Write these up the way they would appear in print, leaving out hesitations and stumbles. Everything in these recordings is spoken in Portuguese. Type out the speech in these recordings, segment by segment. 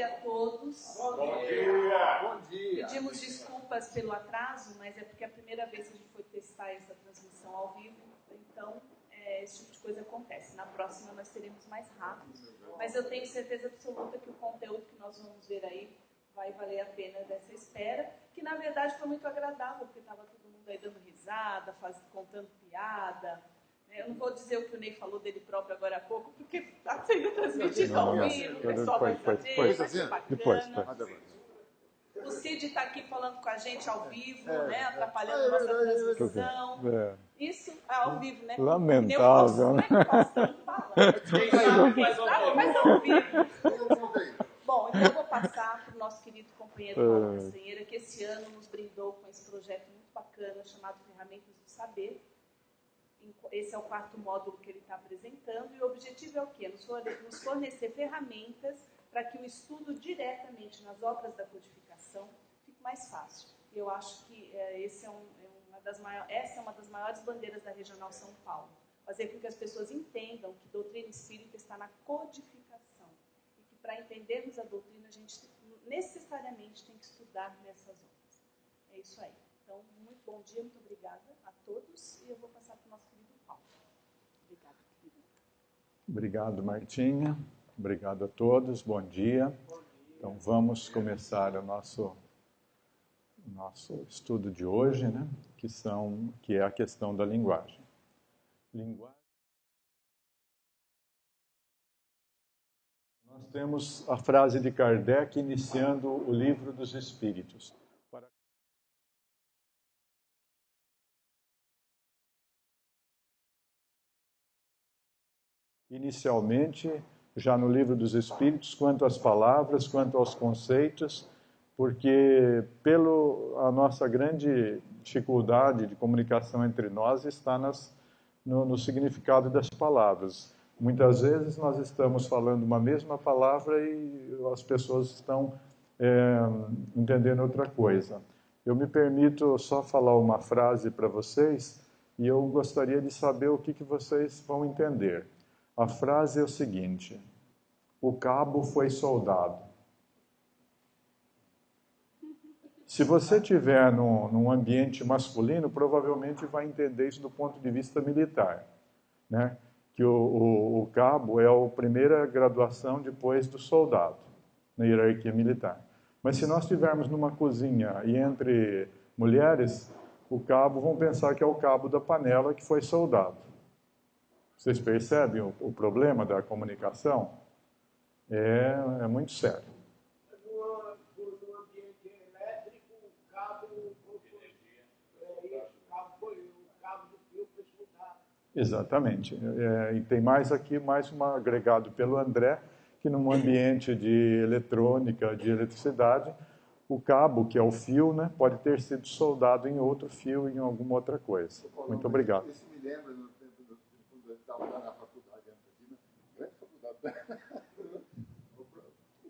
dia a todos. Bom dia! Bom dia! Pedimos desculpas pelo atraso, mas é porque é a primeira vez que a gente foi testar essa transmissão ao vivo, então esse tipo de coisa acontece. Na próxima nós seremos mais rápidos, mas eu tenho certeza absoluta que o conteúdo que nós vamos ver aí vai valer a pena dessa espera, que na verdade foi muito agradável, porque estava todo mundo aí dando risada, contando piada. Eu não vou dizer o que o Ney falou dele próprio agora há pouco, porque está sendo transmitido ao vivo, o pessoal vai saber, vai ser bacana. O Cid está aqui falando com a gente ao vivo, né, atrapalhando a nossa transmissão. Isso é ao vivo, né? Lamentável. Como é que o Faustão fala? Mas ao vivo. Bom, então eu vou passar para o nosso querido companheiro Paulo Castanheira, que esse ano nos brindou com esse projeto muito bacana, chamado Ferramentas do Saber. Esse é o 4º módulo que ele está apresentando, e o objetivo é o quê? Nos fornecer ferramentas para que o estudo diretamente nas obras da codificação fique mais fácil. Eu acho que essa é uma das maiores bandeiras da Regional São Paulo. Fazer com que as pessoas entendam que doutrina espírita está na codificação. E que para entendermos a doutrina, a gente necessariamente tem que estudar nessas obras. É isso aí. Então, muito bom dia, muito obrigada a todos. E eu vou passar para o nosso querido Paulo. Obrigada, querido. Obrigado, Martinha. Obrigado a todos. Bom dia. Então, vamos começar o nosso estudo de hoje, né? Que é a questão da linguagem. Nós temos a frase de Kardec iniciando o Livro dos Espíritos. Inicialmente, já no Livro dos Espíritos, quanto às palavras, quanto aos conceitos, porque a nossa grande dificuldade de comunicação entre nós está no significado das palavras. Muitas vezes nós estamos falando uma mesma palavra e as pessoas estão entendendo outra coisa. Eu me permito só falar uma frase para vocês e eu gostaria de saber o que vocês vão entender. A frase é o seguinte: o cabo foi soldado. Se você estiver num ambiente masculino, provavelmente vai entender isso do ponto de vista militar, né? Que o cabo é a primeira graduação depois do soldado, na hierarquia militar. Mas se nós estivermos numa cozinha e entre mulheres, o cabo, vão pensar que é o cabo da panela que foi soldado. Vocês percebem o problema da comunicação? É muito sério. No ambiente elétrico, o cabo do fio foi soldado. Exatamente. E tem mais aqui, mais um agregado pelo André, que num ambiente de eletrônica, de eletricidade, o cabo, que é o fio, né, pode ter sido soldado em outro fio, em alguma outra coisa. Muito obrigado. Isso me lembra no tempo quando eu estava lá na faculdade, grande faculdade.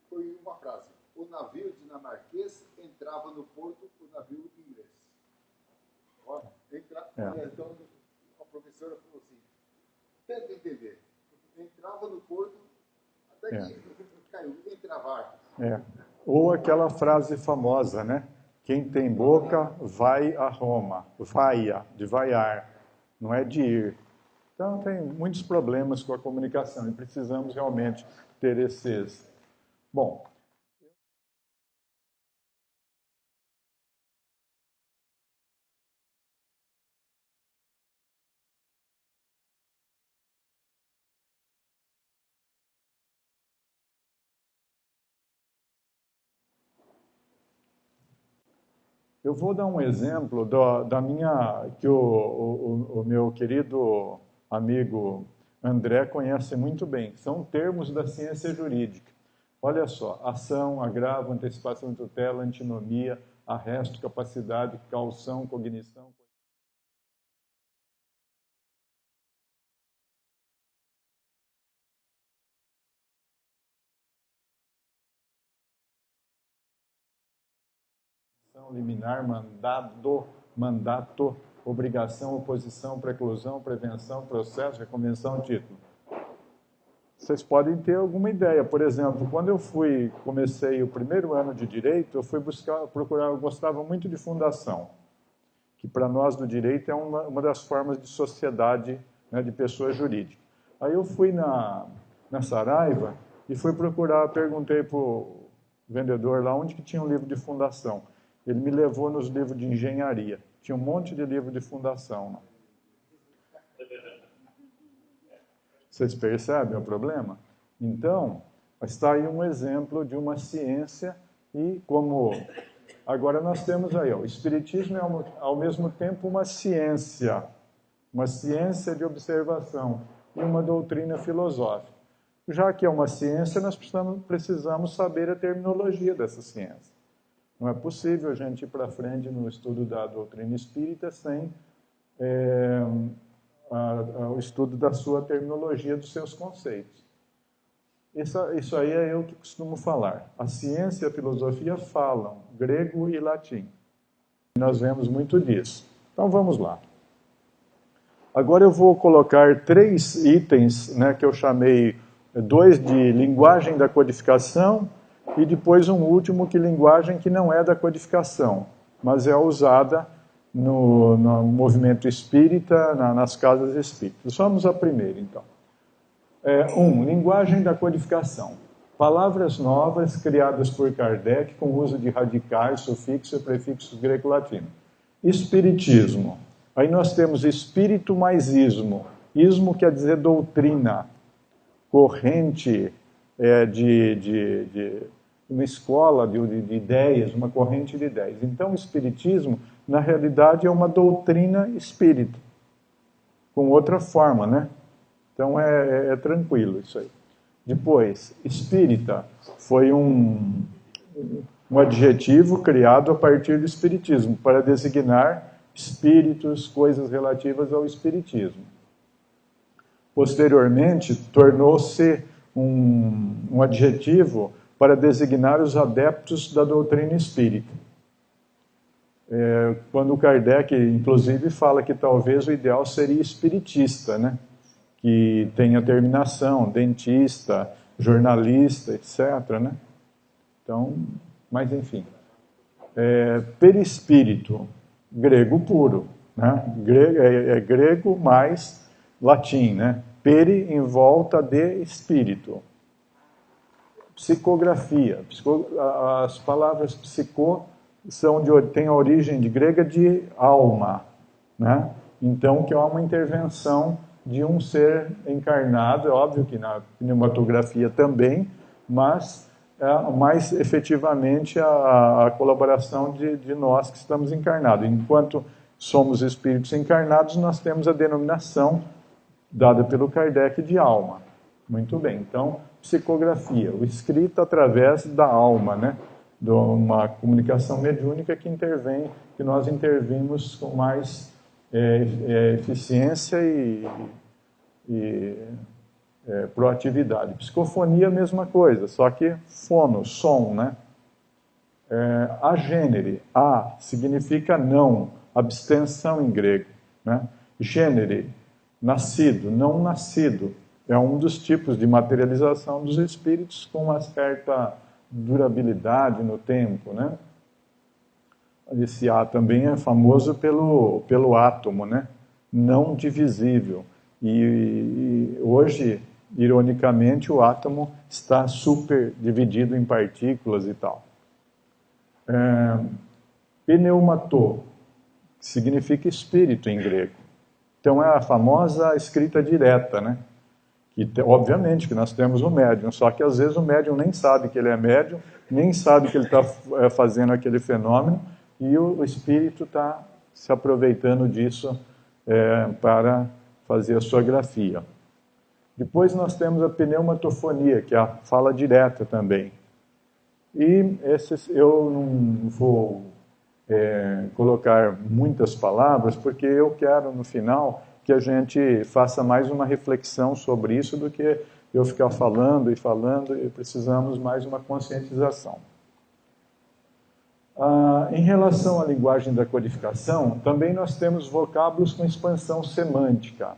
Foi uma frase: o navio dinamarquês entrava no porto, o navio inglês. Então a professora falou assim: tenta entender. Entrava no porto, até que caiu, entravar. Ou aquela frase famosa, né? Quem tem boca, vai a Roma. Vaia, de vaiar, não é de ir. Então, tem muitos problemas com a comunicação e precisamos realmente ter esses. Bom, eu vou dar um exemplo que o meu querido amigo André conhece muito bem. São termos da ciência jurídica. Olha só: ação, agravo, antecipação de tutela, antinomia, arresto, capacidade, caução, cognição. Liminar, mandato, obrigação, oposição, preclusão, prevenção, processo, reconvenção, título. vocês podem ter alguma ideia. Por exemplo, quando eu comecei o primeiro ano de Direito, eu fui procurar, eu gostava muito de fundação, que para nós do Direito é uma das formas de sociedade, né, de pessoa jurídica. Aí eu fui na Saraiva e fui procurar, perguntei para o vendedor lá onde que tinha um livro de fundação. Ele me levou nos livros de engenharia. Tinha um monte de livro de fundação lá. Vocês percebem o problema? Então, está aí um exemplo de uma ciência e como... Agora nós temos aí, ó, o Espiritismo é ao mesmo tempo uma ciência de observação e uma doutrina filosófica. Já que é uma ciência, nós precisamos saber a terminologia dessa ciência. Não é possível a gente ir para frente no estudo da doutrina espírita sem o estudo da sua terminologia, dos seus conceitos. Isso aí é eu que costumo falar. A ciência e a filosofia falam grego e latim. Nós vemos muito disso. Então vamos lá. Agora eu vou colocar 3 itens, né, que eu chamei 2 de linguagem da codificação e depois um último que linguagem que não é da codificação, mas é usada no movimento espírita, nas casas espíritas. Vamos à primeira, então. 1. Linguagem da codificação. Palavras novas criadas por Kardec com uso de radicais, sufixos e prefixos greco-latino. Espiritismo. Aí nós temos espírito mais ismo. Ismo quer dizer doutrina, corrente de uma escola de ideias, uma corrente de ideias. Então o espiritismo, na realidade, é uma doutrina espírita, com outra forma, né? Então é tranquilo isso aí. Depois, espírita foi um adjetivo criado a partir do espiritismo, para designar espíritos, coisas relativas ao espiritismo. Posteriormente, tornou-se um adjetivo para designar os adeptos da doutrina espírita. Quando Kardec, inclusive, fala que talvez o ideal seria espiritista, né? Que tenha terminação, dentista, jornalista, etc., né? Então, mas enfim. Perispírito, grego puro, né? Grego mais latim, né? Peri em volta de espírito. Psicografia. As palavras psico têm a origem de grega de alma, né? Então, que é uma intervenção de um ser encarnado, é óbvio que na pneumatografia também, mas mais efetivamente a colaboração de nós que estamos encarnados. Enquanto somos espíritos encarnados, nós temos a denominação dada pelo Kardec de alma. Muito bem, então, psicografia, o escrito através da alma, né? De uma comunicação mediúnica que nós intervimos com mais eficiência e proatividade. Psicofonia, mesma coisa, só que fono, som, né? Agênere, significa não, abstenção em grego, né? Gênere, nascido, não nascido, é um dos tipos de materialização dos espíritos com uma certa durabilidade no tempo, né? Esse A também é famoso pelo átomo, né? Não divisível. E hoje, ironicamente, o átomo está super dividido em partículas e tal. Pneumatô, que significa espírito em grego. Então é a famosa escrita direta, né? Que, obviamente que nós temos um médium, só que às vezes o médium nem sabe que ele é médium, nem sabe que ele está fazendo aquele fenômeno, e o espírito está se aproveitando disso para fazer a sua grafia. Depois nós temos a pneumatofonia, que é a fala direta também. E esses eu não vou colocar muitas palavras, porque eu quero, no final, que a gente faça mais uma reflexão sobre isso do que eu ficar falando, e precisamos mais uma conscientização. Em relação à linguagem da codificação, também nós temos vocábulos com expansão semântica.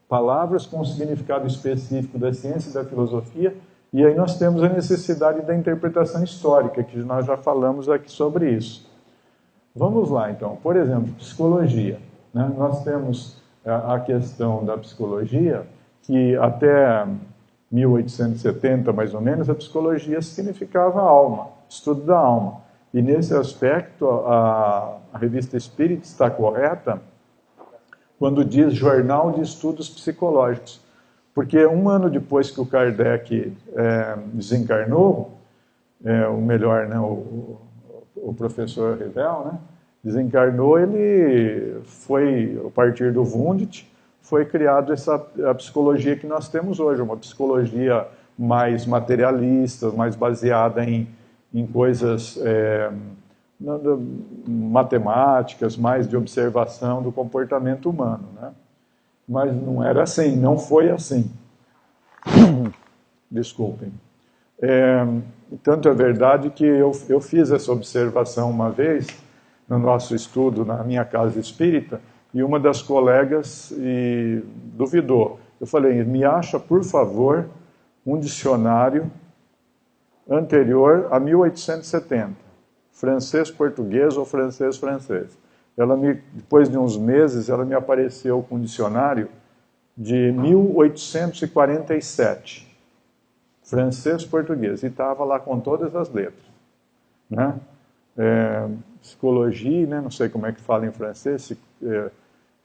palavras com significado específico da ciência e da filosofia, e aí nós temos a necessidade da interpretação histórica, que nós já falamos aqui sobre isso. Vamos lá, então. Por exemplo, psicologia, né? Nós temos a questão da psicologia, que até 1870, mais ou menos, a psicologia significava alma, estudo da alma. E nesse aspecto, a revista Espírita está correta quando diz Jornal de Estudos Psicológicos. Porque um ano depois que o Kardec desencarnou, o melhor, né, o professor Revel, né, desencarnou, ele foi, a partir do Wundt, foi criado a psicologia que nós temos hoje, uma psicologia mais materialista, mais baseada em coisas matemáticas, mais de observação do comportamento humano, né? Mas não era assim, não foi assim. Desculpem. Tanto é verdade que eu fiz essa observação uma vez, no nosso estudo, na minha casa espírita, e uma das colegas duvidou. Eu falei, me acha, por favor, um dicionário anterior a 1870, francês-português ou francês-francês. Depois de uns meses, ela me apareceu com um dicionário de 1847, francês-português, e estava lá com todas as letras, né? Psicologia, né? Não sei como é que fala em francês,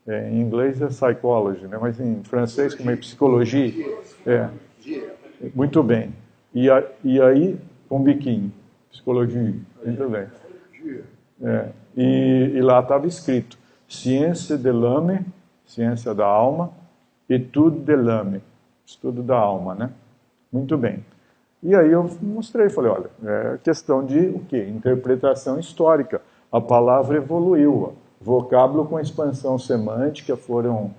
em inglês é psychology, né? Mas em francês como é psicologia? Muito bem. E aí, com biquinho, psicologia, muito bem. E lá estava escrito, ciência de l'âme, ciência da alma, etude de l'âme, estudo da alma, né? Muito bem. E aí eu mostrei, falei, olha, é questão de o quê? Interpretação histórica. A palavra evoluiu, vocábulo com expansão semântica foram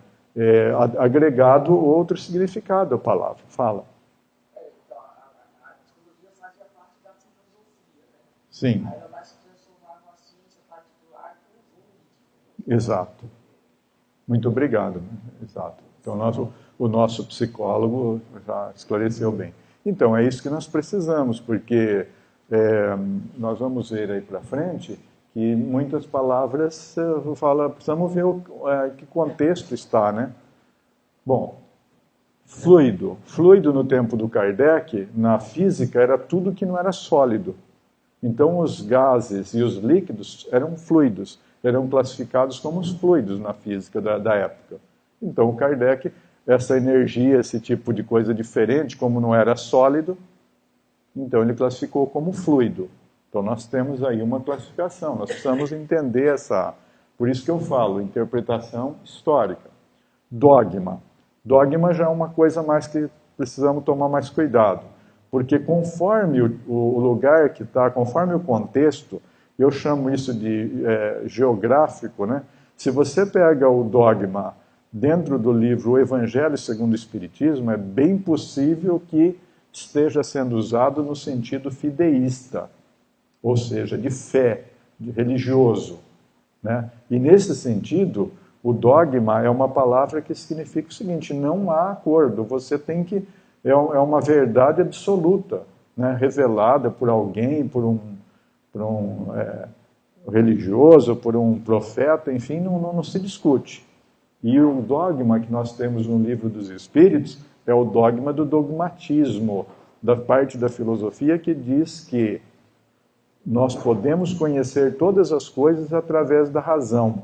agregado outro significado à palavra. Fala. Então, a psicologia fazia parte da filosofia, né? Sim. Aí ela vai se transformar numa ciência particular com o Wundt. Exato. Muito obrigado. Exato. Então, o nosso psicólogo já esclareceu bem. Então, é isso que nós precisamos, porque nós vamos ver aí para frente que muitas palavras, precisamos ver que contexto está, né? Bom, fluido. Fluido no tempo do Kardec, na física, era tudo que não era sólido. Então, os gases e os líquidos eram fluidos, eram classificados como os fluidos na física da época. Então, o Kardec, essa energia, esse tipo de coisa diferente, como não era sólido, então ele classificou como fluido. Então, nós temos aí uma classificação, nós precisamos entender por isso que eu falo, interpretação histórica. Dogma. Dogma já é uma coisa mais que precisamos tomar mais cuidado, porque conforme o lugar que está, conforme o contexto, eu chamo isso de geográfico, né? Se você pega o dogma dentro do livro O Evangelho segundo o Espiritismo, é bem possível que esteja sendo usado no sentido fideísta, ou seja, de fé, de religioso, né? E nesse sentido, o dogma é uma palavra que significa o seguinte, não há acordo, você tem que... É uma verdade absoluta, né? Revelada por alguém, por um religioso, por um profeta, enfim, não se discute. E o dogma que nós temos no Livro dos Espíritos é o dogma do dogmatismo, da parte da filosofia que diz que nós podemos conhecer todas as coisas através da razão,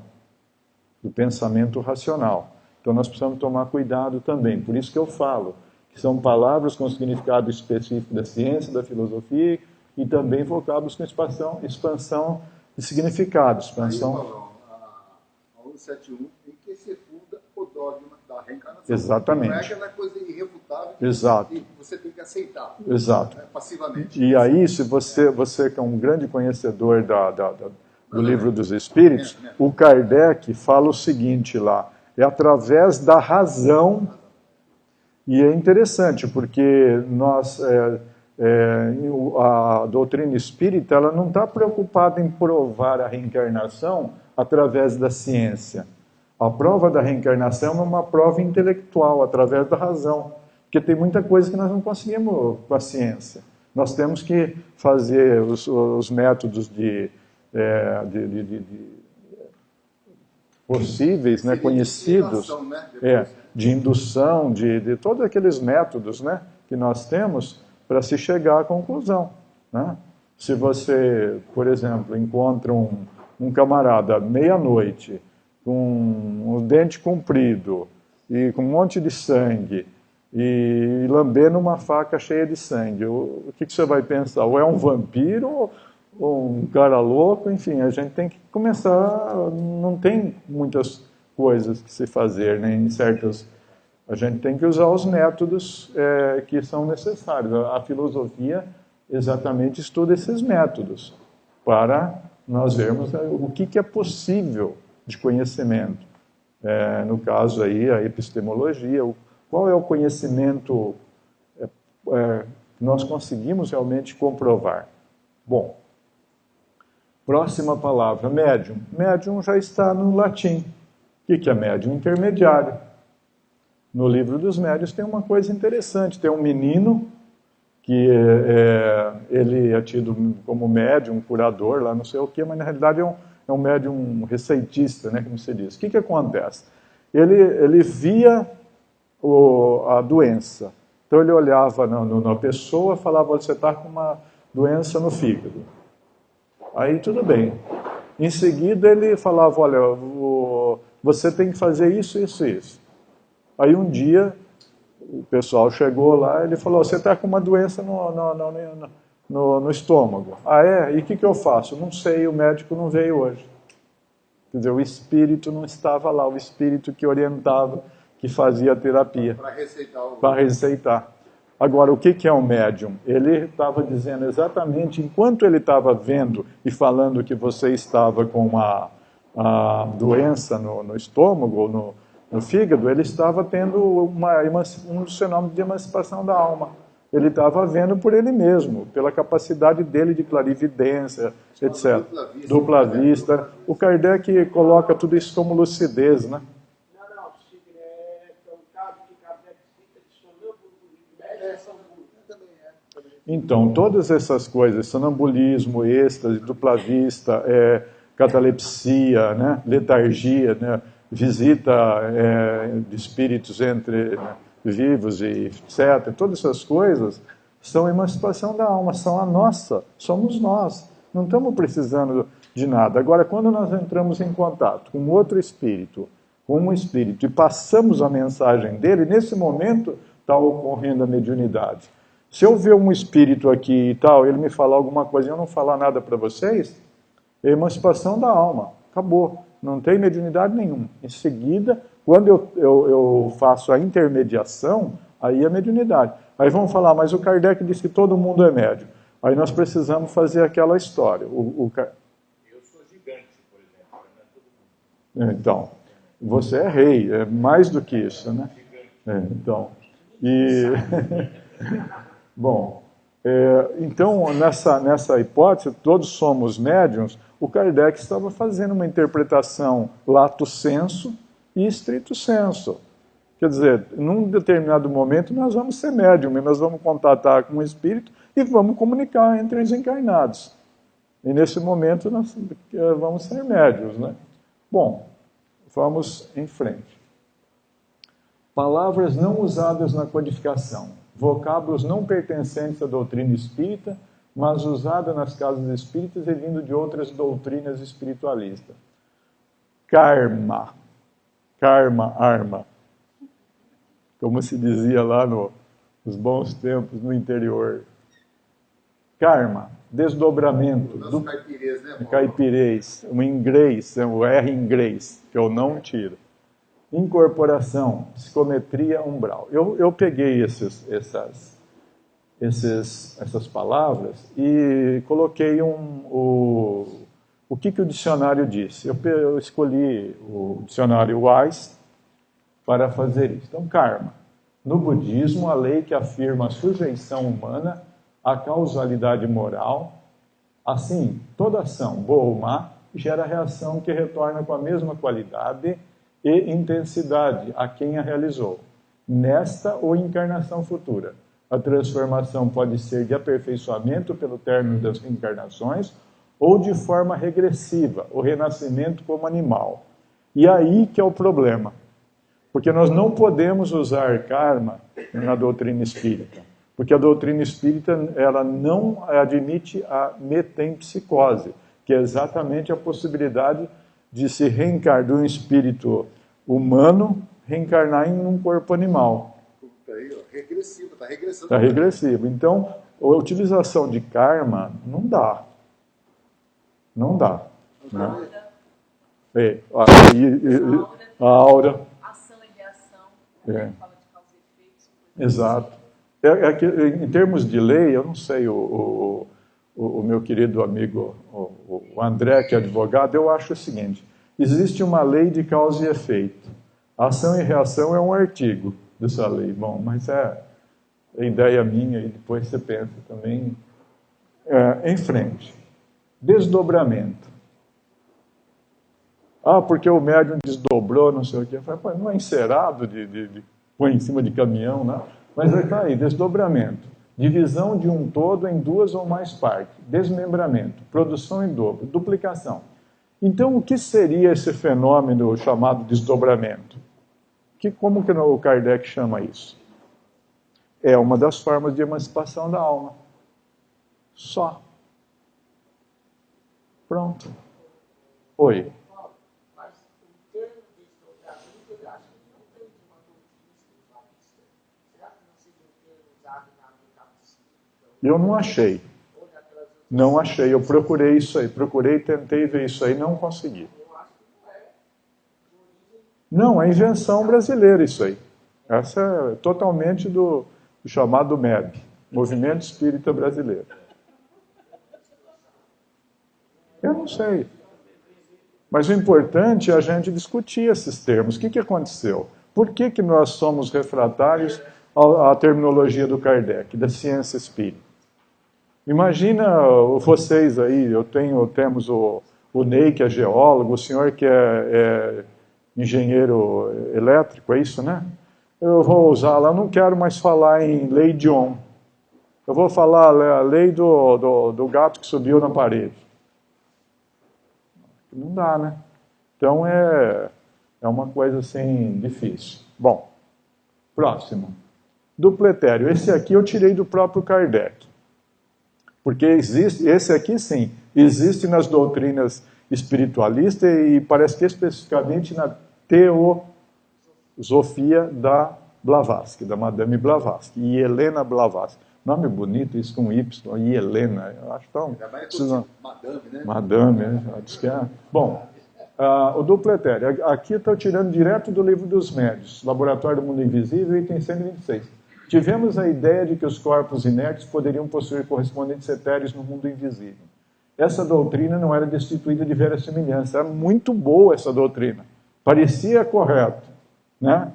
do pensamento racional. Então nós precisamos tomar cuidado também. Por isso que eu falo que são palavras com significado específico da ciência, da filosofia e também vocábulos com expansão de significado. Expansão... A 171 em que se funda o dogma da reencarnação. Exatamente. Não é aquela coisa irrefutável Exato. que você tem que aceitar. Exato. Passivamente. E aí, se você que é um grande conhecedor do Livro dos Espíritos, o Kardec fala o seguinte lá, é através da razão, e é interessante, porque a doutrina espírita ela não está preocupada em provar a reencarnação através da ciência. A prova da reencarnação é uma prova intelectual, através da razão. Porque tem muita coisa que nós não conseguimos com a ciência. Nós temos que fazer os métodos possíveis, né, conhecidos, de indução, de todos aqueles métodos, né, que nós temos para se chegar à conclusão. Né? Se você, por exemplo, encontra um camarada meia-noite, com o dente comprido e com um monte de sangue, e lambendo uma faca cheia de sangue, o que você vai pensar? Ou é um vampiro, ou um cara louco? Enfim, a gente tem que começar, não tem muitas coisas que se fazer, né, em certas... A gente tem que usar os métodos que são necessários. A filosofia exatamente estuda esses métodos para nós vermos o que é possível de conhecimento. No caso aí, a epistemologia, qual é o conhecimento que nós conseguimos realmente comprovar. Bom, próxima palavra, médium. Médium já está no latim. O que é médium? Intermediário. No livro dos médiuns tem uma coisa interessante. Tem um menino que ele é tido como médium, curador, lá não sei o quê, mas na realidade é um médium receitista, né, como se diz. O que acontece? Ele via a doença. Então ele olhava na pessoa e falava, você está com uma doença no fígado. Aí tudo bem. Em seguida ele falava, olha, você tem que fazer isso, isso e isso. Aí um dia o pessoal chegou lá e ele falou, você está com uma doença no estômago. Ah, é? E o que eu faço? Não sei, o médico não veio hoje. Quer dizer, o espírito não estava lá, o espírito que orientava, que fazia a terapia. Para receitar. Agora, o que é um médium? Ele estava dizendo exatamente, enquanto ele estava vendo e falando que você estava com a doença no estômago ou no fígado, ele estava tendo um dos fenômenos de emancipação da alma. Ele estava vendo por ele mesmo, pela capacidade dele de clarividência, etc. Dupla vista. O Kardec coloca tudo isso como lucidez, né? Não, Chico, é um caso que Kardec cita de sonambulismo. Então, todas essas coisas, sonambulismo, êxtase, dupla vista, catalepsia, né, letargia, né, visita de espíritos entre vivos e etc. Todas essas coisas são emancipação da alma, são a nossa, somos nós. Não estamos precisando de nada. Agora, quando nós entramos em contato com outro espírito, com um espírito, e passamos a mensagem dele, nesse momento está ocorrendo a mediunidade. Se eu ver um espírito aqui e tal, ele me falar alguma coisa e eu não falar nada para vocês, é emancipação da alma. Acabou. Não tem mediunidade nenhuma. Em seguida, quando eu faço a intermediação, aí é mediunidade. Aí vão falar, mas o Kardec disse que todo mundo é médium. Aí nós precisamos fazer aquela história. Eu sou gigante, por exemplo. Não é todo mundo. Então, você é rei, é mais do que isso, né? Então, bom, então nessa hipótese, todos somos médiuns. O Kardec estava fazendo uma interpretação lato sensu e estrito sensu. Quer dizer, num determinado momento nós vamos ser médium, e nós vamos contatar com o espírito e vamos comunicar entre os encarnados. E nesse momento nós vamos ser médiuns, né? Bom, vamos em frente. Palavras não usadas na codificação. Vocábulos não pertencentes à doutrina espírita, mas usada nas casas espíritas e vindo de outras doutrinas espiritualistas. Karma. Karma, arma. Como se dizia lá nos bons tempos no interior. Karma, desdobramento. Nosso caipirês, né? Caipirês, o inglês, o R em inglês, que eu não tiro. Incorporação, psicometria umbral. Eu peguei essas palavras e coloquei o que o dicionário disse. Eu escolhi o dicionário Wise para fazer isso. Então, karma. No budismo, a lei que afirma a sujeição humana à causalidade moral. Assim, toda ação, boa ou má, gera reação que retorna com a mesma qualidade e intensidade a quem a realizou, nesta ou encarnação futura. A transformação pode ser de aperfeiçoamento pelo término das reencarnações ou de forma regressiva, o renascimento como animal. E aí que é o problema. Porque nós não podemos usar karma na doutrina espírita. Porque a doutrina espírita ela não admite a metempsicose, que é exatamente a possibilidade de se reencarnar de um espírito humano, reencarnar em um corpo animal. Está aí, ó, regressivo, está regressando. Está regressivo. Então, a utilização de karma não dá. Não dá. Né? A aura. Ação e reação. É. Fala de causa e efeito. Exato. Em termos de lei, eu não sei, o meu querido amigo, o André, que é advogado, eu acho o seguinte: existe uma lei de causa e efeito. Ação e reação é um artigo dessa lei. Bom, mas é ideia minha e depois você pensa também. Em frente. Desdobramento. Porque o médium desdobrou, não sei o quê. Não é encerado de põe em cima de caminhão, né? Mas está aí, desdobramento. Divisão de um todo em duas ou mais partes. Desmembramento. Produção em dobro. Duplicação. Então, o que seria esse fenômeno chamado desdobramento? Como que o Kardec chama isso? É uma das formas de emancipação da alma. Só. Pronto. Oi. Mas o termo desdobramento, eu acho que não tem de uma doutrina espiritualista. Será que não seria um termo usado na metafísica? Eu não achei. Não achei. Eu procurei isso aí. Tentei ver isso aí, não consegui. Não, é invenção brasileira isso aí. Essa é totalmente do chamado MEB, Movimento Espírita Brasileiro. Eu não sei. Mas o importante é a gente discutir esses termos. O que aconteceu? Por que nós somos refratários à terminologia do Kardec, da ciência espírita? Imagina vocês aí, temos o Ney, que é geólogo, o senhor que é engenheiro elétrico, é isso, né? Eu vou usar lá, não quero mais falar em lei de Ohm. Eu vou falar a lei do gato que subiu na parede. Não dá, né? Então é uma coisa assim difícil. Bom, próximo. Dupletério. Esse aqui eu tirei do próprio Kardec. Porque esse aqui sim, existe nas doutrinas espiritualistas e parece que especificamente na Teosofia da Blavatsky, da Madame Blavatsky, e Helena Blavatsky. Nome bonito, isso com Y, e Helena, eu acho tão... Madame, né? Madame, diz que é... Bom, o dupletério, aqui estou tirando direto do Livro dos Médiuns, Laboratório do Mundo Invisível, item 126. Tivemos a ideia de que os corpos inertes poderiam possuir correspondentes etéreos no mundo invisível. Essa doutrina não era destituída de verossimilhança. Era muito boa essa doutrina. Parecia correto, né?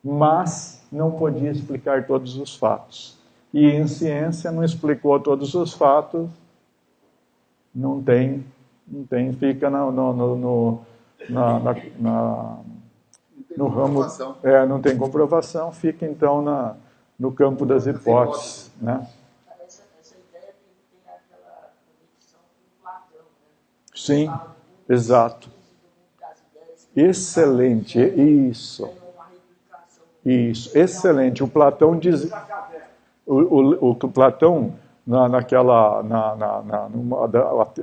Mas não podia explicar todos os fatos. E em ciência não explicou todos os fatos, não tem, fica no ramo... não tem comprovação, fica então no campo das hipóteses, né? Essa ideia tem aquela conexão com Platão, né? Sim, exato. Excelente, isso. Isso, excelente. O Platão diz... O Platão,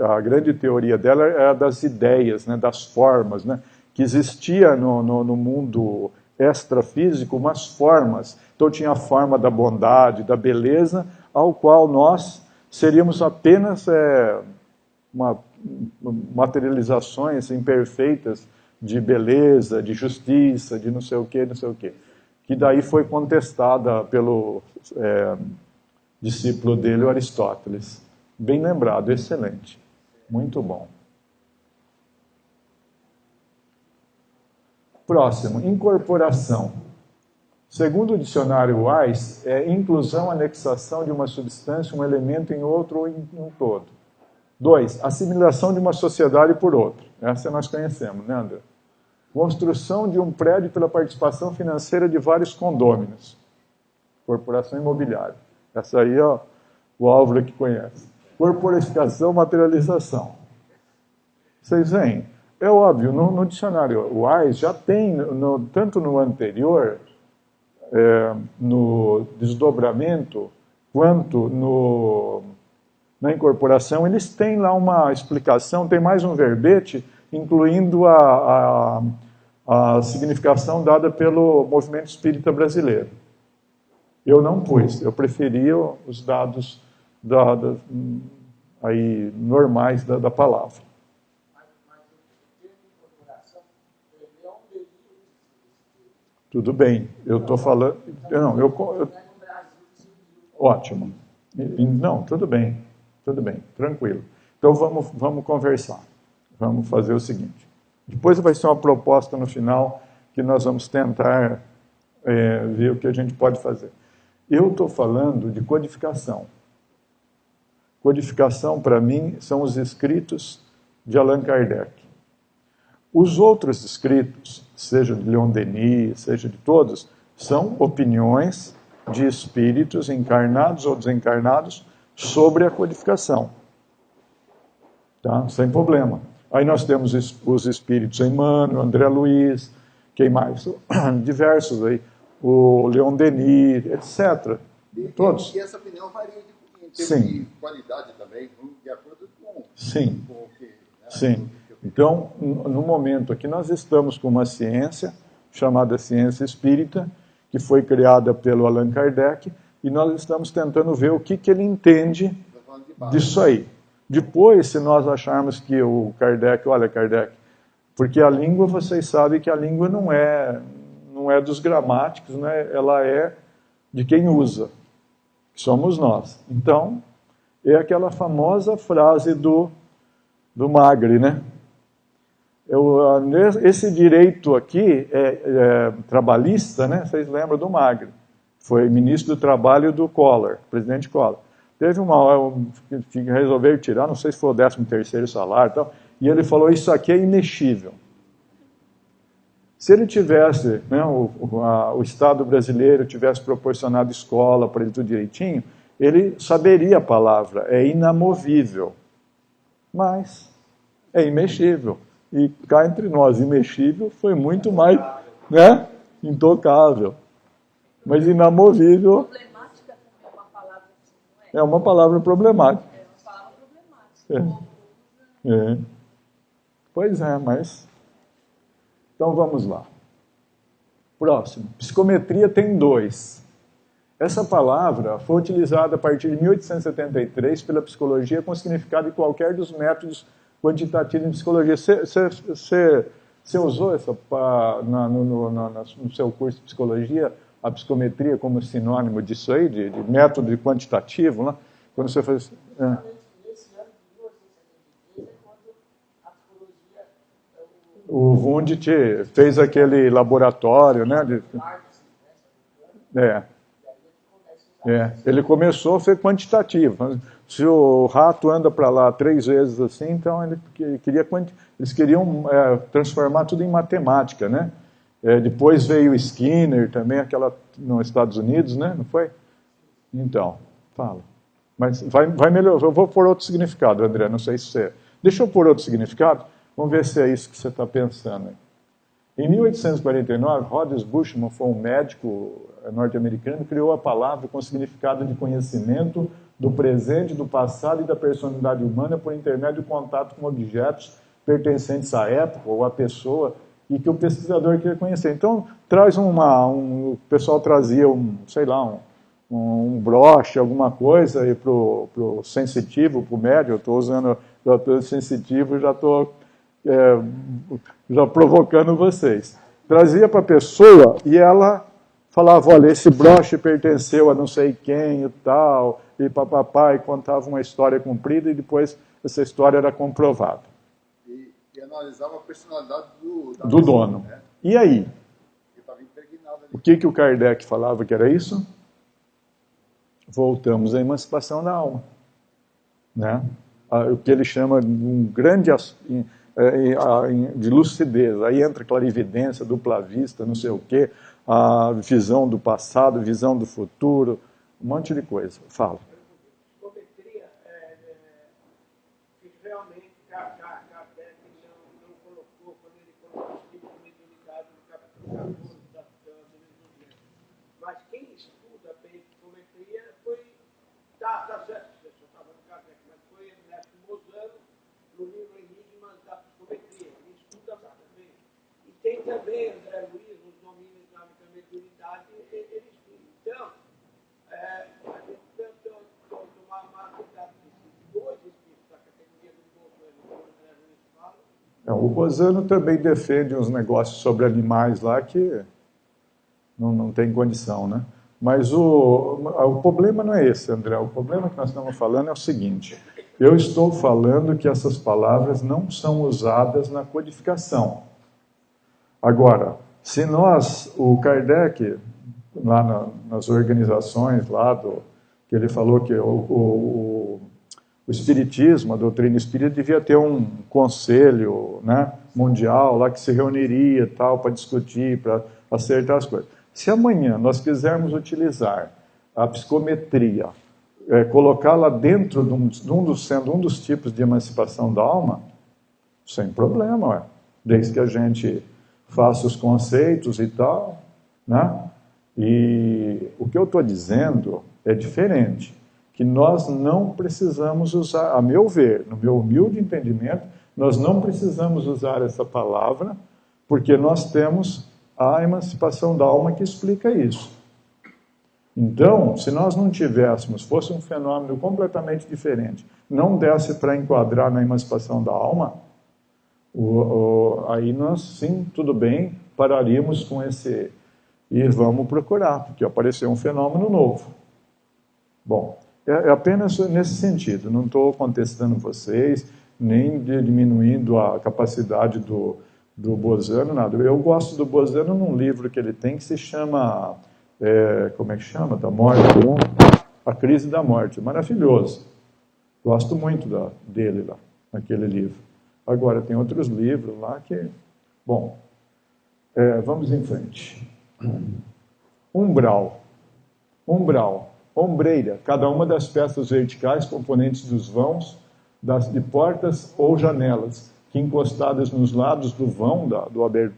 a grande teoria dela é das ideias, né, das formas, né? Que existia no mundo extrafísico umas formas. Então tinha a forma da bondade, da beleza, ao qual nós seríamos apenas materializações imperfeitas de beleza, de justiça, de não sei o quê, que daí foi contestada pelo discípulo dele, o Aristóteles. Bem lembrado, excelente. Muito bom. Próximo, incorporação. Segundo o dicionário Wise, é inclusão, anexação de uma substância, um elemento em outro ou em um todo. 2, assimilação de uma sociedade por outra. Essa nós conhecemos, né, André? Construção de um prédio pela participação financeira de vários condôminos. Corporação imobiliária. Essa aí, ó, o Álvaro que conhece. Corporificação, materialização. Vocês veem? É óbvio, no dicionário Wise já tem, tanto no anterior, no desdobramento, quanto na incorporação, eles têm lá uma explicação, tem mais um verbete, incluindo a significação dada pelo movimento espírita brasileiro. Eu não pus, eu preferia os dados aí, normais da palavra. Tudo bem, eu estou falando... Ótimo. Não, tudo bem, tranquilo. Então vamos conversar. Vamos fazer o seguinte. Depois vai ser uma proposta no final que nós vamos tentar ver o que a gente pode fazer. Eu estou falando de codificação. Codificação, para mim, são os escritos de Allan Kardec. Os outros escritos, seja de Leon Denis, seja de todos, são opiniões de espíritos encarnados ou desencarnados sobre a codificação. Tá? Sem problema. Aí nós temos os espíritos Emmanuel, André Luiz, quem mais? Diversos aí. O Leon Denis, etc. Todos. E essa opinião varia em termos Sim. de qualidade também, de acordo com Sim. o que... Né? Sim. Então, no momento aqui, nós estamos com uma ciência chamada ciência espírita, que foi criada pelo Allan Kardec, e nós estamos tentando ver o que ele entende disso aí. Depois, se nós acharmos que o Kardec, olha, Kardec, porque a língua, vocês sabem que a língua não é dos gramáticos, né? Ela é de quem usa, que somos nós. Então, é aquela famosa frase do Magri, né? Esse direito aqui é trabalhista, né? Vocês lembram do Magri? Foi ministro do Trabalho do Collor, presidente Collor. Teve que resolver tirar, não sei se foi o 13º salário e tal, e ele falou, isso aqui é imexível. Se ele tivesse, né, o Estado brasileiro tivesse proporcionado escola para ele tudo direitinho, ele saberia a palavra, é inamovível. Mas é imexível. E cá entre nós, imexível foi muito mais, né, intocável. Mas inamovível... Problemática também é uma palavra, não é? É uma palavra problemática. É uma palavra problemática. Pois é, mas... Então vamos lá. Próximo. Psicometria tem 2. Essa palavra foi utilizada a partir de 1873 pela psicologia com significado de qualquer dos métodos quantitativos em psicologia. Você usou no seu curso de psicologia a psicometria como sinônimo disso aí, de método quantitativo, né? Quando você faz... Nesse ano de 1973 é quando a psicologia... O Wundt fez aquele laboratório, né? Ele começou a ser quantitativo. Se o rato anda para lá 3 vezes assim, então eles queriam transformar tudo em matemática, né? Depois veio Skinner também, nos Estados Unidos, né? Não foi? Então, fala. Mas vai melhorar. Eu vou pôr outro significado, André, não sei se você... Deixa eu pôr outro significado. Vamos ver se é isso que você está pensando. Em 1849, Rhodes Bushman foi um médico norte-americano que criou a palavra com significado de conhecimento do presente, do passado e da personalidade humana por intermédio do contato com objetos pertencentes à época ou à pessoa e que o pesquisador queria conhecer. Então, traz o pessoal trazia um broche, alguma coisa para o sensitivo, para o médium. Eu estou usando o sensitivo, já estou já provocando vocês. Trazia para a pessoa e ela falava, olha, esse broche pertenceu a não sei quem e tal, e papapá, e contava uma história comprida e depois essa história era comprovada. E analisava a personalidade do dono. Né? E aí? Estava impregnado ali. O que o Kardec falava que era isso? Voltamos à emancipação da alma. Né? O que ele chama de um grande de lucidez. Aí entra clarividência, dupla vista, não sei o quê, a visão do passado, visão do futuro, um monte de coisa. Fala. Psicometria, que realmente Kardec não colocou, quando ele colocou os tipos de mediunidade no capítulo 14 da mediunidade. Mas quem estuda bem psicometria está certo, eu só estava no Kardec, mas foi Ernesto Mozano, no livro Enigmas da Psicometria. Ele estuda bem. E tem também André Luiz, nos domínios da mediunidade, ele estuda. Então, a gente tem que tomar cuidado desses dois espíritos da categoria do Mozano, como o André Luiz fala. O Bozano também defende uns negócios sobre animais lá que não tem condição, né? Mas o problema não é esse, André. O problema que nós estamos falando é o seguinte. Eu estou falando que essas palavras não são usadas na codificação. Agora, se o Kardec, lá nas organizações lá que ele falou que o Espiritismo, a doutrina espírita, devia ter um conselho, né, mundial lá que se reuniria tal para discutir, para acertar as coisas. Se amanhã nós quisermos utilizar a psicometria, colocá-la dentro sendo um dos tipos de emancipação da alma, sem problema, desde que a gente faça os conceitos e tal, né? E o que eu estou dizendo é diferente, que nós não precisamos usar, a meu ver, no meu humilde entendimento, nós não precisamos usar essa palavra, porque nós temos a emancipação da alma que explica isso. Então, se nós não tivéssemos, fosse um fenômeno completamente diferente, não desse para enquadrar na emancipação da alma, aí nós, sim, tudo bem, pararíamos com esse e vamos procurar, porque apareceu um fenômeno novo. Bom, é apenas nesse sentido, não estou contestando vocês, nem diminuindo a capacidade do Bozano, nada. Eu gosto do Bozano num livro que ele tem que se chama, como é que chama? Da morte, né? A Crise da Morte, maravilhoso. Gosto muito dele lá, naquele livro. Agora, tem outros livros lá que... Bom, vamos em frente. Umbral, ombreira, cada uma das peças verticais componentes dos vãos, de portas ou janelas, que encostadas nos lados do vão, da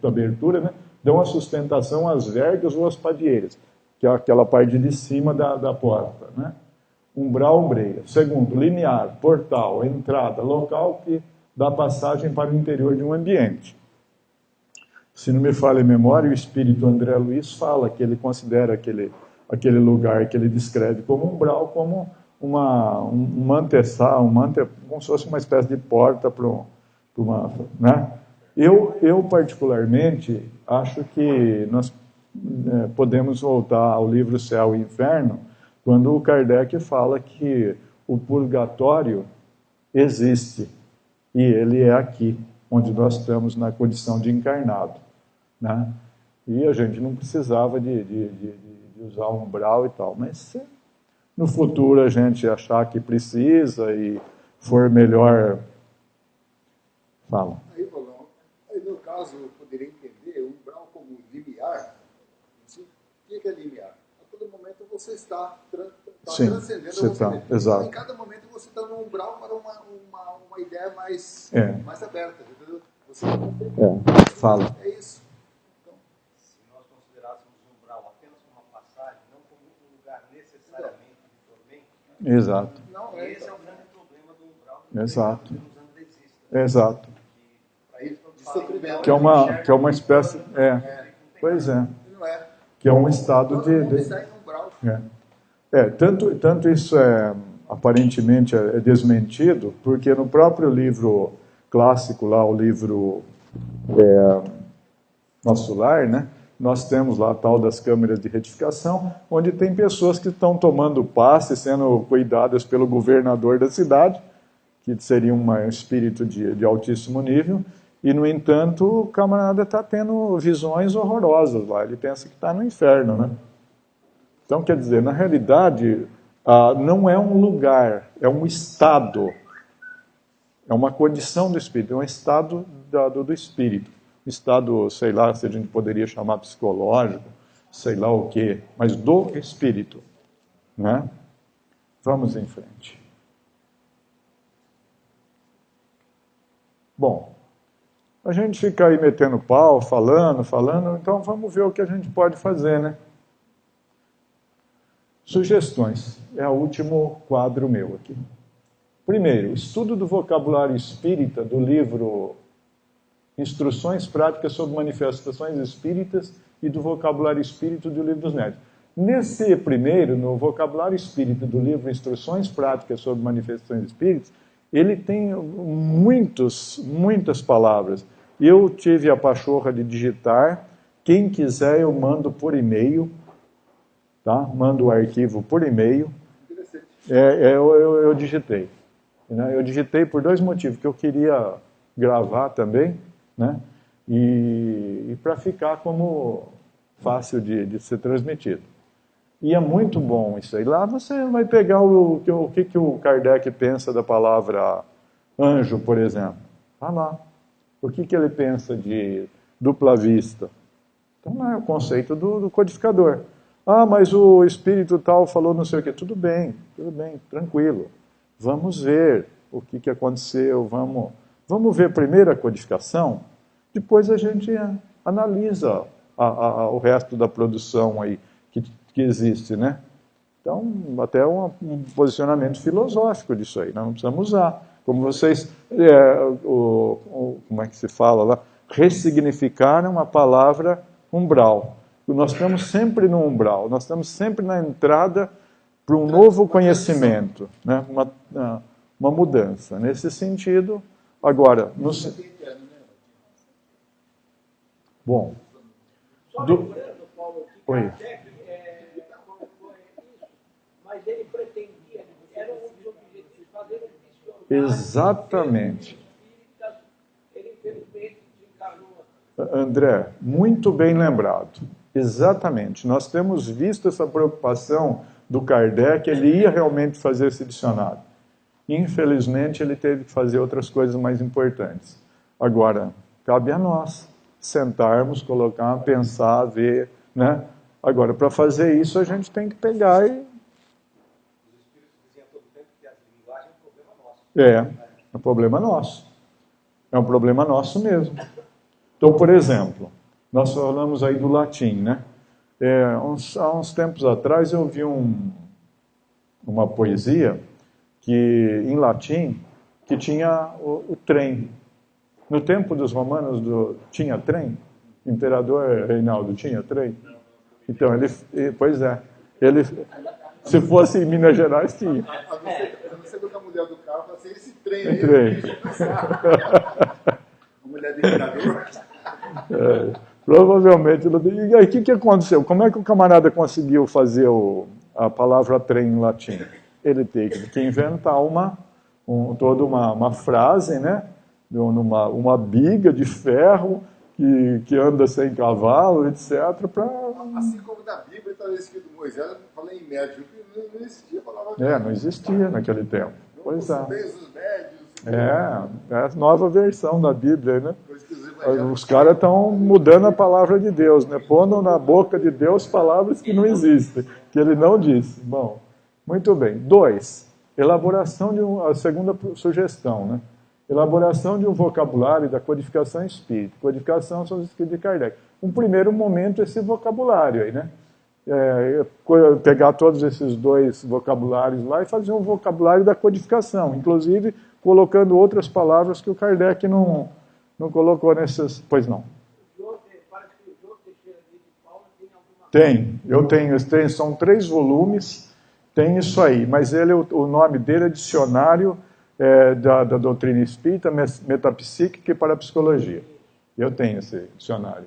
abertura, né, dão a sustentação às vergas ou às padieiras, que é aquela parte de cima da porta. Né? Umbral, ombreira. Segundo, linear, portal, entrada, local que dá passagem para o interior de um ambiente. Se não me falha a memória, o espírito André Luiz fala que ele considera aquele lugar que ele descreve como umbral, como uma antessala, como se fosse uma espécie de porta para uma... Né? Eu, particularmente, acho que nós podemos voltar ao livro Céu e Inferno, quando o Kardec fala que o purgatório existe, e ele é aqui, onde nós estamos na condição de encarnado. Né? E a gente não precisava de usar umbral e tal, mas se no futuro a gente achar que precisa e for melhor... Fala. Aí, Paulão, no caso, eu poderia entender o umbral como limiar. O que é limiar? A todo momento você está transcendendo você. Exato. Em cada momento você está no umbral para uma ideia mais aberta. Entendeu? Você Fala. É isso. Então, se nós considerássemos o umbral apenas como uma passagem, não como um lugar necessariamente de tormento, Exato. não, esse é o grande problema do umbral. Exato. Né? Exato. Que é uma espécie... Pois é. Que é um estado tanto isso aparentemente é desmentido, porque no próprio livro clássico lá, o livro Nosso Lar, né, nós temos lá a tal das câmeras de retificação, onde tem pessoas que estão tomando passe, sendo cuidadas pelo governador da cidade, que seria um espírito de altíssimo nível, e, no entanto, o camarada está tendo visões horrorosas lá, ele pensa que está no inferno, né? Então, quer dizer, na realidade, não é um lugar, é um estado. É uma condição do espírito, é um estado do espírito. Um estado, sei lá, se a gente poderia chamar psicológico, sei lá o quê, mas do espírito, né? Vamos em frente. Bom, a gente fica aí metendo pau, falando, então vamos ver o que a gente pode fazer, né? Sugestões. É o último quadro meu aqui. Primeiro, estudo do vocabulário espírita do livro Instruções Práticas sobre Manifestações Espíritas e do vocabulário espírita do livro dos Médiuns. Nesse primeiro, no vocabulário espírita do livro Instruções Práticas sobre Manifestações Espíritas, ele tem muitas palavras. Eu tive a pachorra de digitar. Quem quiser, eu mando por e-mail. Tá? Mando o arquivo por e-mail. Eu digitei. Né? Eu digitei por 2 motivos. Que eu queria gravar também, né? E para ficar como fácil de ser transmitido. E é muito bom isso aí. Lá você vai pegar o que o Kardec pensa da palavra anjo, por exemplo. Tá lá. O que ele pensa de dupla vista. Então é o conceito do codificador. Ah, mas o espírito tal falou não sei o quê. Tudo bem, tranquilo. Vamos ver o que aconteceu. Vamos ver primeiro a codificação, depois a gente analisa o resto da produção aí que existe, né? Então, até um posicionamento filosófico disso aí, nós não precisamos usar. Como vocês, como é que se fala lá? Ressignificaram a palavra umbral. Nós estamos sempre no umbral, nós estamos sempre na entrada para um novo conhecimento, né? Uma mudança. Nesse sentido, agora... Bom... Oi. Mas ele pretendia, era um dos objetivos, fazer um dicionário. Exatamente. Ele infelizmente desencarnou. André, muito bem lembrado. Exatamente. Nós temos visto essa preocupação do Kardec, ele ia realmente fazer esse dicionário. Infelizmente, ele teve que fazer outras coisas mais importantes. Agora, cabe a nós sentarmos, colocar, pensar, ver, né? Agora, para fazer isso, a gente tem que pegar e... É um problema nosso. É um problema nosso mesmo. Então, por exemplo, nós falamos aí do latim, né? Há uns tempos atrás eu vi uma poesia que, em latim, que tinha o trem. No tempo dos romanos tinha trem? O imperador Reinaldo tinha trem? Então, pois é. Se fosse em Minas Gerais, tinha. A não ser que a mulher do carro fala assim, esse trem aí... A mulher do imperador... Provavelmente. E aí, o que aconteceu? Como é que o camarada conseguiu fazer a palavra trem em latim? Ele teve que inventar toda uma frase, né? Uma biga de ferro que anda sem cavalo, etc. Assim como na Bíblia está escrito Moisés, falei em médico, não existia a palavra. Não existia naquele tempo. Pois é. Os médios. É a nova versão da Bíblia, né? Os caras estão mudando a palavra de Deus, né? Pondo na boca de Deus palavras que não existem, que ele não disse. Bom, muito bem. 2. Elaboração a segunda sugestão, né? Elaboração de um vocabulário da codificação espírita. Codificação são os escritos de Kardec. Um primeiro momento, esse vocabulário aí, né? Pegar todos esses 2 vocabulários lá e fazer um vocabulário da codificação, inclusive colocando outras palavras que o Kardec não colocou nessas... Pois não. Tem, eu tenho, são 3 volumes, tem isso aí, mas o nome dele é Dicionário da Doutrina Espírita, Metapsíquica e Parapsicologia. Eu tenho esse dicionário.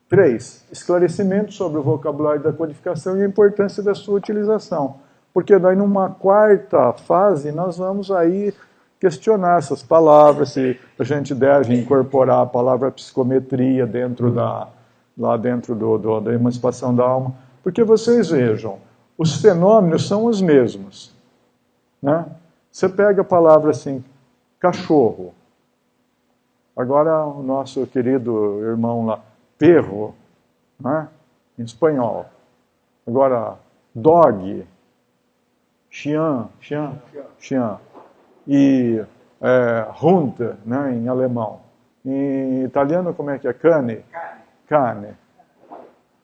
3. Esclarecimento sobre o vocabulário da codificação e a importância da sua utilização. Porque daí, numa 4ª fase, nós vamos aí questionar essas palavras, se a gente deve incorporar a palavra psicometria lá dentro da emancipação da alma. Porque vocês vejam, os fenômenos são os mesmos, né? Você pega a palavra assim, cachorro. Agora o nosso querido irmão lá, perro, né? Em espanhol. Agora, dog, chien. E hund, né? Em alemão. Em italiano, como é que é? Cane.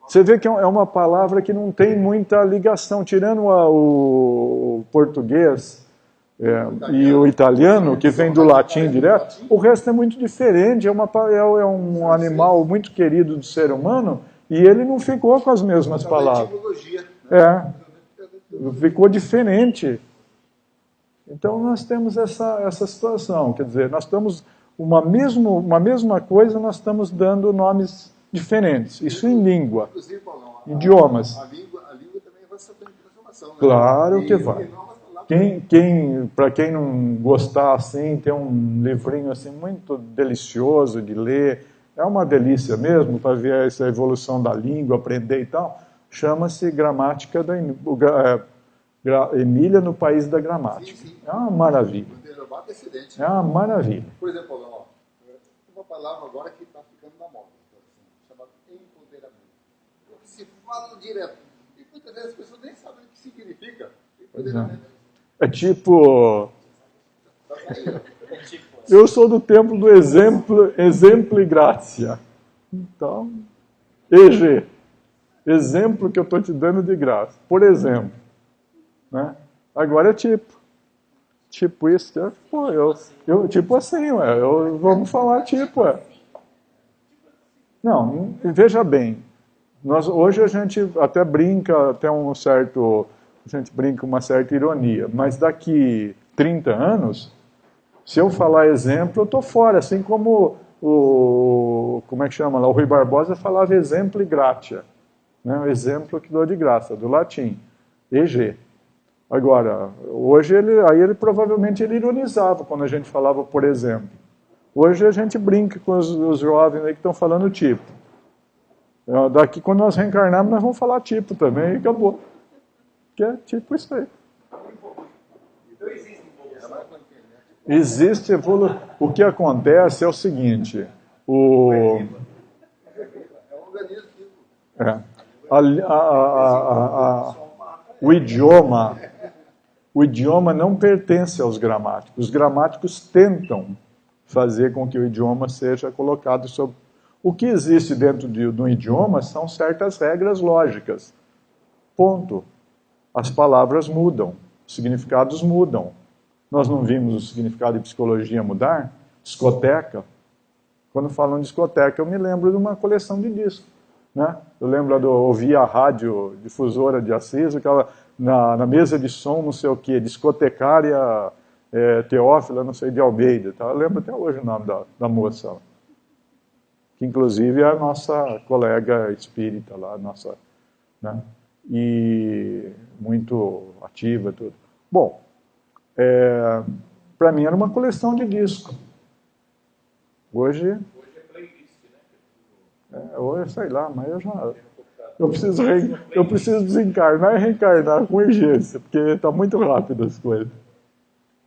Você vê que é uma palavra que não tem muita ligação, tirando o português e o italiano, que vem do latim direto, o resto é muito diferente. É um animal muito querido do ser humano e ele não ficou com as mesmas palavras. Ficou diferente. Então nós temos essa situação, quer dizer, nós estamos uma mesma coisa, nós estamos dando nomes diferentes. Isso em língua, idiomas. A língua também vai sofrendo transformação. Né? Claro que vai. Para quem não gostar assim, tem um livrinho assim muito delicioso de ler, é uma delícia mesmo para ver essa evolução da língua, aprender e tal. Chama-se Gramática da Emília no País da Gramática. Sim. É uma maravilha. É uma maravilha. Por exemplo, uma palavra agora que está ficando na moda, chamada empoderamento. Se fala direto. E muitas vezes as pessoas nem sabem o que significa empoderamento. É tipo... Eu sou do tempo do exemplo e graça. Então, EG. Exemplo que eu estou te dando de graça. Por exemplo. Né? Agora é tipo. Tipo isso. Tipo assim, vamos falar tipo. Não, veja bem. Hoje a gente até brinca, a gente brinca uma certa ironia, mas daqui 30 anos, se eu falar exemplo, eu estou fora, assim como como é que chama lá? O Rui Barbosa falava exemplo e gratia, né? O exemplo que dou de graça, do latim, EG. Agora, hoje ele provavelmente ironizava quando a gente falava por exemplo. Hoje a gente brinca com os jovens aí que estão falando tipo. Daqui, quando nós reencarnarmos, nós vamos falar tipo também e acabou. Que é tipo isso aí. Existe evolução. O que acontece é o seguinte: o idioma não pertence aos gramáticos. Os gramáticos tentam fazer com que o idioma seja colocado sob... O que existe dentro de um idioma são certas regras lógicas. Ponto. As palavras mudam, os significados mudam. Nós não vimos o significado de psicologia mudar? Discoteca. Quando falam de discoteca, eu me lembro de uma coleção de discos. Né? Eu lembro de ouvir a rádio difusora de Assis, aquela, na mesa de som, não sei o quê, discotecária Teófila, não sei, de Almeida. Tá? Eu lembro até hoje o nome da moça. Que inclusive é a nossa colega espírita lá, nossa, né? E muito ativa, tudo. Bom, para mim era uma coleção de discos. Hoje é playlist, né? Hoje, sei lá, mas eu preciso desencarnar e reencarnar com urgência, porque está muito rápido as coisas.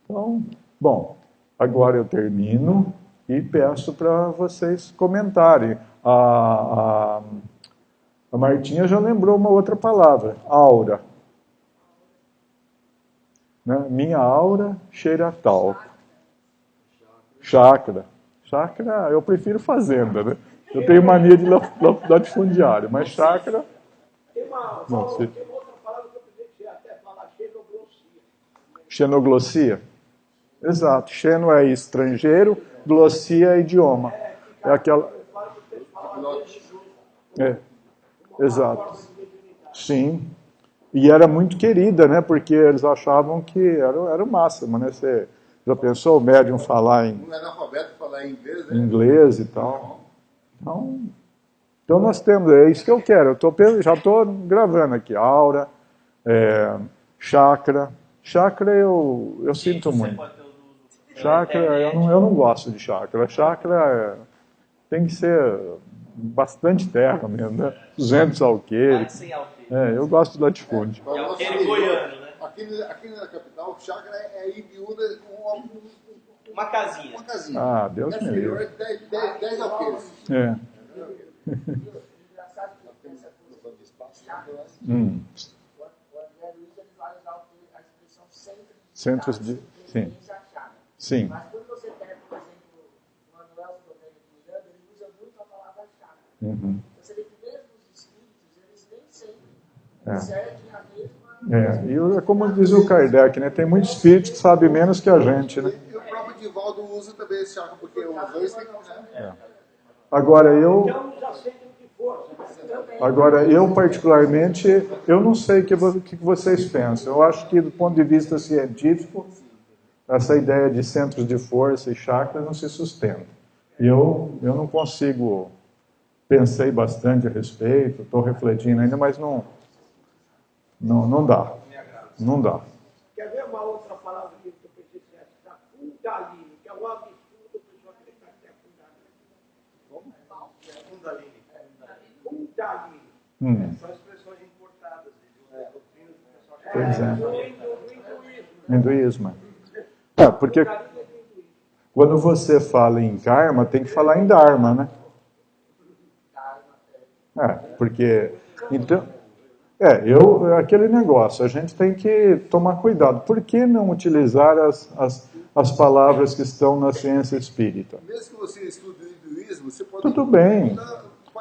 Então, bom, agora eu termino e peço para vocês comentarem. A Martinha já lembrou uma outra palavra, aura. Né? Minha aura cheira a talco. Chácara. Chácara, eu prefiro fazenda, né? Eu tenho mania de latifundiário, mas chácara... Tem uma outra palavra que eu pensei até falar, xenoglossia. Xenoglossia? Exato. Xeno é estrangeiro, glossia é idioma. É aquela... Exato. Sim. E era muito querida, né? Porque eles achavam que era o máximo, né? Você já pensou o médium falar em... Um analfabeto falar em inglês, né? Inglês e tal. Então nós temos... É isso que eu quero. Já estou gravando aqui. Aura, chakra. Chakra eu sinto muito. Chakra, eu não gosto de chakra. Chakra tem que ser bastante terra mesmo, né? 200 alqueires. Eu gosto do latifúndio. É alqueire goiano, né? aqui na capital, chácara é Ibiúna, Uma casinha. uma casinha. Ah, Deus me livre. 10 alqueires. É. Engraçado que essa coisa De espaço, o André Luiz ele vai usar a expressão Centros de... Sim. Sim. Mas quando você pega, por exemplo, o Manuel Domênico Miranda, ele usa muito a palavra chácara. Uhum. Você vê que mesmo os espíritos, eles nem sempre É. seguem a mesma... É como diz o Kardec, né? Tem muito espírito que sabe menos que a gente, né? E o próprio Divaldo usa também esse chácara, porque os dois têm que... Né? Agora eu usa centro de força. Agora, eu particularmente, eu não sei o que vocês pensam. Eu acho que, do ponto de vista científico, essa ideia de centros de força e chakras não se sustenta. E eu não consigo, pensei bastante a respeito, estou refletindo ainda, mas não dá. Não dá. Quer ver uma outra palavra que eu pensei que é essa? Kundalini, que é um absurdo a pessoa acreditar que é Kundalini. Kundalini. Kundalini. São expressões importadas de doutrinas do pessoal que Pois é. Do hinduísmo. Hinduísmo. Porque quando você fala em karma, tem que falar em dharma, né? Porque... Então... aquele negócio, a gente tem que tomar cuidado. Por que não utilizar as palavras que estão na ciência espírita? Mesmo que você estude o hinduísmo, você pode... Tudo bem.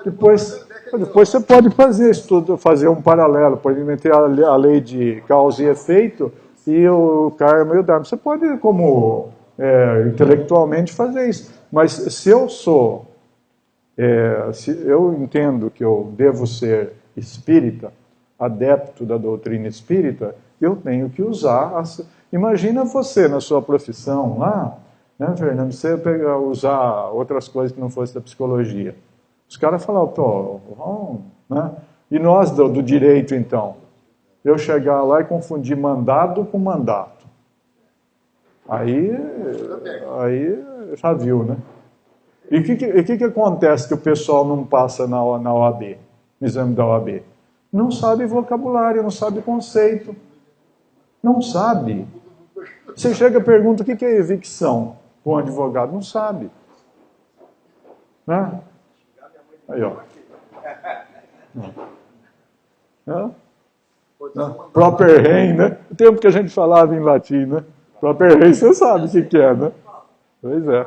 Depois você pode fazer um paralelo, pode meter a lei de causa e efeito e o karma e o dharma. Você pode, como intelectualmente, fazer isso. Mas se eu entendo que eu devo ser espírita, adepto da doutrina espírita, eu tenho que usar... Imagina você na sua profissão lá, né, Fernando, você usar outras coisas que não fosse da psicologia. Os caras falavam, né? E nós do direito, então? Eu chegar lá e confundir mandado com mandato. Aí já viu, né? E o que acontece que o pessoal não passa na OAB, no exame da OAB? Não sabe vocabulário, não sabe conceito. Não sabe. Você chega e pergunta o que é evicção para um advogado. Não sabe. Né? Aí, ó. Proper rem, né? O tempo que a gente falava em latim, né? Proper rem, você sabe o que é, né? Pois é.